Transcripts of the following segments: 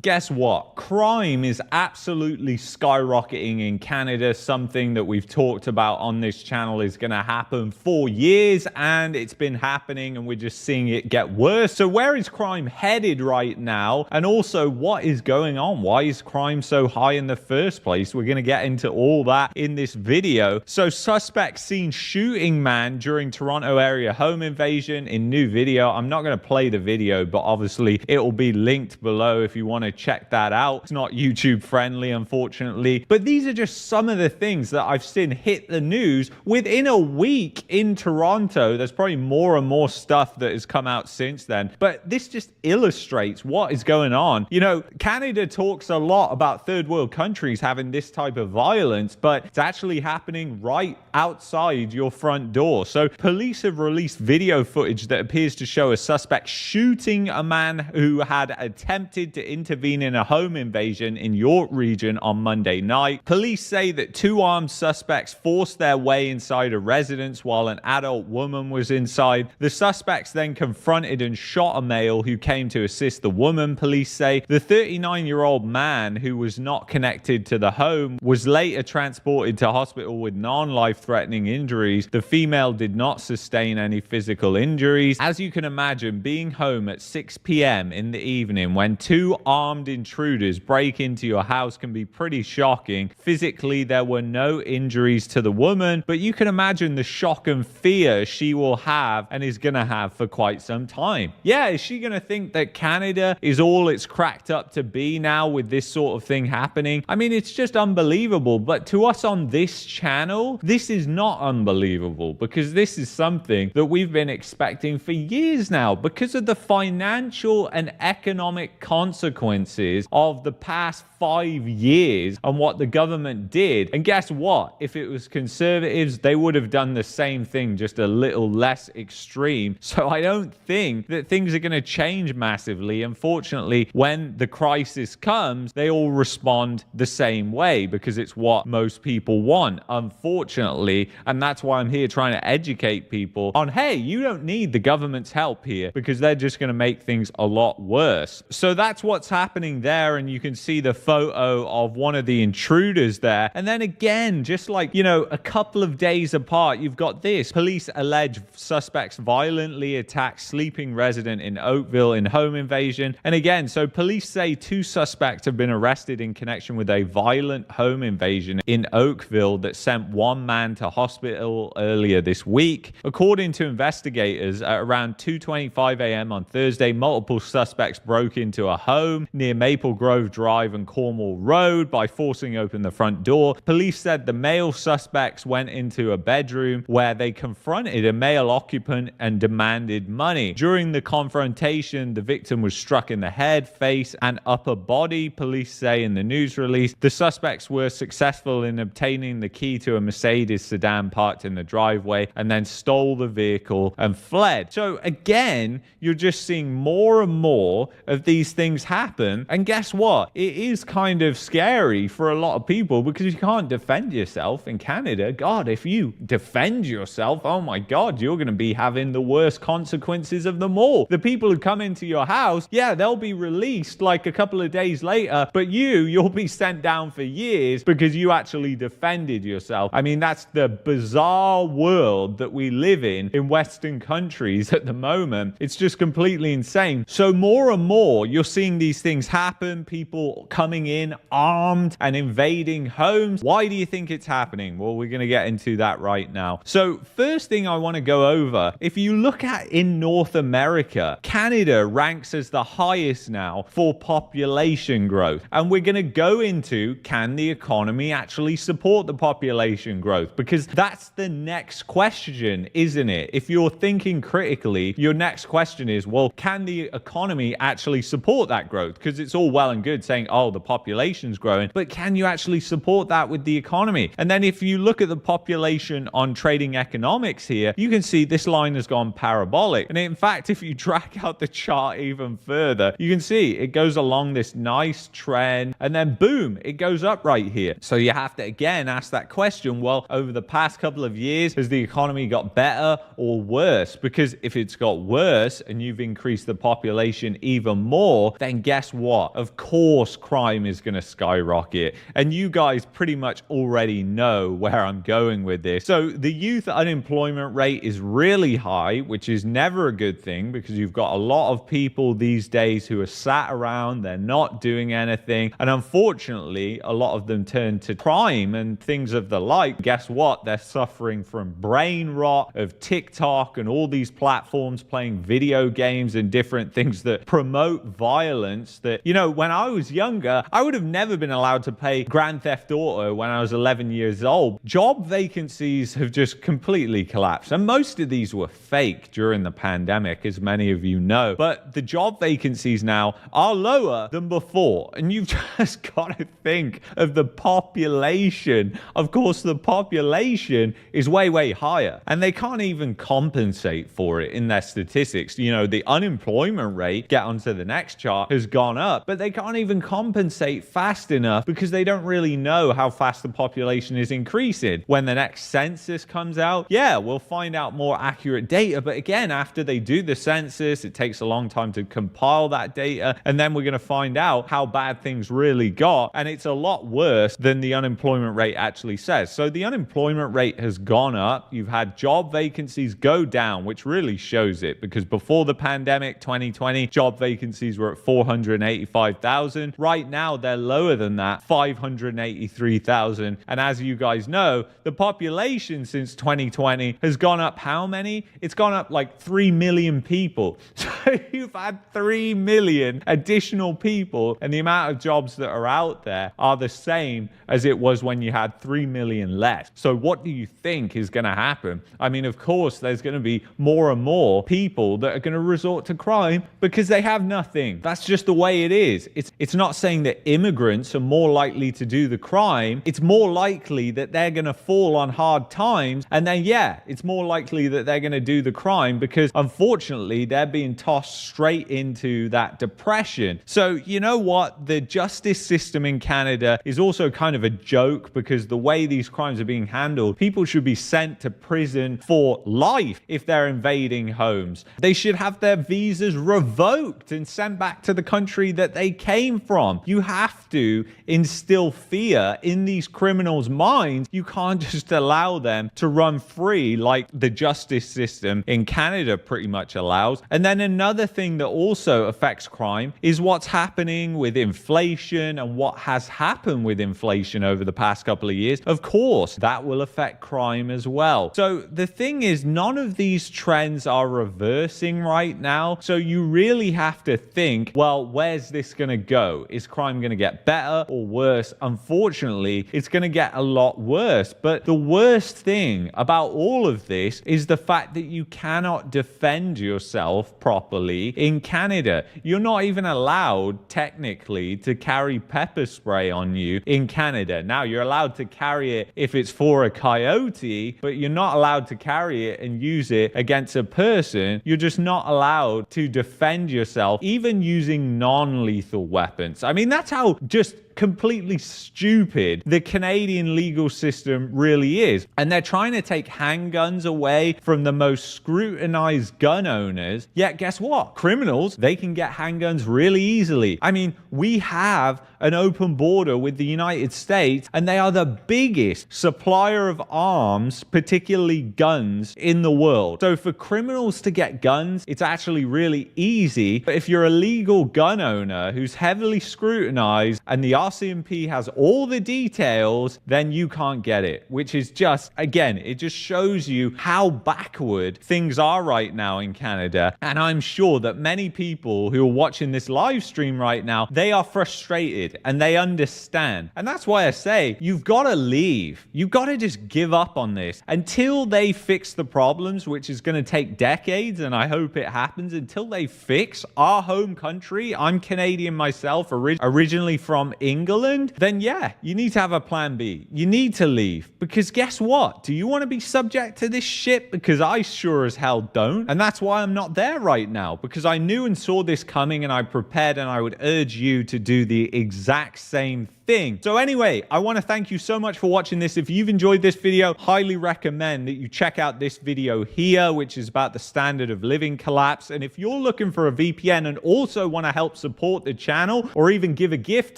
Guess what? Crime is absolutely skyrocketing in Canada. Something that we've talked about on this channel is going to happen for years, and it's been happening, and we're just seeing it get worse. So where is crime headed right now? And also, what is going on? Why is crime so high in the first place? We're going to get into all that in this video. So suspect seen shooting man during Toronto area home invasion in new video. I'm not going to play the video, but obviously it will be linked below if you want to check that out. It's not YouTube friendly, unfortunately, but these are just some of the things that I've seen hit the news within a week in Toronto. There's probably more and more stuff that has come out since then, but this just illustrates what is going on. You know, Canada talks a lot about third world countries having this type of violence, but it's actually happening right outside your front door. So police have released video footage that appears to show a suspect shooting a man who had attempted to intervene in a home invasion in York region on Monday night. Police say that two armed suspects forced their way inside a residence while an adult woman was inside. The suspects then confronted and shot a male who came to assist the woman, police say. The 39-year-old man, who was not connected to the home, was later transported to hospital with non-life-threatening injuries. The female did not sustain any physical injuries. As you can imagine, being home at 6 p.m. in the evening when two armed intruders break into your house can be pretty shocking. Physically, there were no injuries to the woman, but you can imagine the shock and fear she will have and is going to have for quite some time. Yeah, is she going to think that Canada is all it's cracked up to be now with this sort of thing happening? I mean, it's just unbelievable. But to us on this channel, this is not unbelievable, because this is something that we've been expecting for years now because of the financial and economic consequences of the past 5 years and what the government did. And guess what? If it was conservatives, they would have done the same thing, just a little less extreme. So I don't think that things are going to change massively. Unfortunately, when the crisis comes, they all respond the same way because it's what most people want, unfortunately. And that's why I'm here trying to educate people on, hey, you don't need the government's help here because they're just going to make things a lot worse. So that's what's happening there. And you can see the photo of one of the intruders there. And then again, just like, you know, a couple of days apart, you've got this. Police allege suspects violently attacked sleeping resident in Oakville in home invasion. And again, so police say two suspects have been arrested in connection with a violent home invasion in Oakville that sent one man to hospital earlier this week. According to investigators, at around 2:25 a.m. on Thursday, multiple suspects broke into a home near Maple Grove Drive and Cornwall Road by forcing open the front door. Police said the male suspects went into a bedroom where they confronted a male occupant and demanded money. During the confrontation, the victim was struck in the head, face, and upper body, police say in the news release. The suspects were successful in obtaining the key to a Mercedes sedan parked in the driveway and then stole the vehicle and fled. So again, you're just seeing more and more of these things happen. And guess what? It is kind of scary for a lot of people because you can't defend yourself in Canada. God, if you defend yourself, oh my God, you're going to be having the worst consequences of them all. The people who come into your house, yeah, they'll be released like a couple of days later, but you'll be sent down for years because you actually defended yourself. I mean, that's the bizarre world that we live in Western countries at the moment. It's just completely insane. So more and more, you're seeing these things happen, people coming in armed and invading homes. Why do you think it's happening? Well, we're going to get into that right now. So first thing I want to go over, if you look at in North America, Canada ranks as the highest now for population growth. And we're going to go into, can the economy actually support the population growth? Because that's the next question, isn't it? If you're thinking critically, your next question is, well, can the economy actually support that growth? Because it's all well and good saying, oh, the population's growing, but can you actually support that with the economy? And then if you look at the population on trading economics here, you can see this line has gone parabolic. And in fact, if you drag out the chart even further, you can see it goes along this nice trend and then boom, it goes up right here. So you have to again ask that question, well, over the past couple of years, has the economy got better or worse? Because if it's got worse and you've increased the population even more, then guess guess what? Of course, crime is going to skyrocket. And you guys pretty much already know where I'm going with this. So the youth unemployment rate is really high, which is never a good thing because you've got a lot of people these days who are sat around, they're not doing anything. And unfortunately, a lot of them turn to crime and things of the like. Guess what? They're suffering from brain rot of TikTok and all these platforms playing video games and different things that promote violence that, you know, when I was younger, I would have never been allowed to play Grand Theft Auto when I was 11 years old. Job vacancies have just completely collapsed. And most of these were fake during the pandemic, as many of you know. But the job vacancies now are lower than before. And you've just got to think of the population. Of course, the population is way, way higher. And they can't even compensate for it in their statistics. You know, the unemployment rate, get onto the next chart, has gone up, but they can't even compensate fast enough because they don't really know how fast the population is increasing. When the next census comes out, yeah, we'll find out more accurate data. But again, after they do the census, it takes a long time to compile that data. And then we're going to find out how bad things really got. And it's a lot worse than the unemployment rate actually says. So the unemployment rate has gone up. You've had job vacancies go down, which really shows it because before the pandemic, 2020, job vacancies were at 485,000. Right now, they're lower than that, 583,000. And as you guys know, the population since 2020 has gone up how many? It's gone up like 3 million people. So you've had 3 million additional people, and the amount of jobs that are out there are the same as it was when you had 3 million less. So what do you think is going to happen? I mean, of course, there's going to be more and more people that are going to resort to crime because they have nothing. That's just the way it is. It's not saying that immigrants are more likely to do the crime. It's more likely that they're going to fall on hard times. And then, yeah, it's more likely that they're going to do the crime because unfortunately, they're being tossed straight into that depression. So you know what? The justice system in Canada is also kind of a joke because the way these crimes are being handled, people should be sent to prison for life if they're invading homes. They should have their visas revoked and sent back to the country that they came from. You have to instill fear in these criminals' minds. You can't just allow them to run free like the justice system in Canada pretty much allows. And then another thing that also affects crime is what's happening with inflation and what has happened with inflation over the past couple of years. Of course, that will affect crime as well. So the thing is, none of these trends are reversing right now. So you really have to think, well, where's this going to go? Is crime going to get better or worse? Unfortunately, it's going to get a lot worse. But the worst thing about all of this is the fact that you cannot defend yourself properly in Canada. You're not even allowed technically to carry pepper spray on you in Canada. Now, you're allowed to carry it if it's for a coyote, but you're not allowed to carry it and use it against a person. You're just not allowed to defend yourself, even using non-lethal weapons. I mean, that's how just completely stupid the Canadian legal system really is. And they're trying to take handguns away from the most scrutinized gun owners. Yet guess what? Criminals, they can get handguns really easily. I mean, we have an open border with the United States, and they are the biggest supplier of arms, particularly guns, in the world. So for criminals to get guns, it's actually really easy. But if you're a legal gun owner who's heavily scrutinized and the RCMP has all the details, then you can't get it, which is just, again, it just shows you how backward things are right now in Canada. And I'm sure that many people who are watching this live stream right now, they are frustrated and they understand. And that's why I say, you've got to leave. You've got to just give up on this until they fix the problems, which is going to take decades. And I hope it happens until they fix our home country. I'm Canadian myself, originally from England. Then yeah, you need to have a plan B. You need to leave because guess what? Do you want to be subject to this shit? Because I sure as hell don't. And that's why I'm not there right now, because I knew and saw this coming and I prepared, and I would urge you to do the exact exact same thing. So anyway, I want to thank you so much for watching this. If you've enjoyed this video, highly recommend that you check out this video here, which is about the standard of living collapse. And if you're looking for a VPN and also want to help support the channel or even give a gift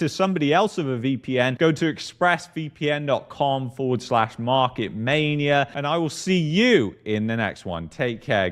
to somebody else of a VPN, go to expressvpn.com/marketmania, and I will see you in the next one. Take care.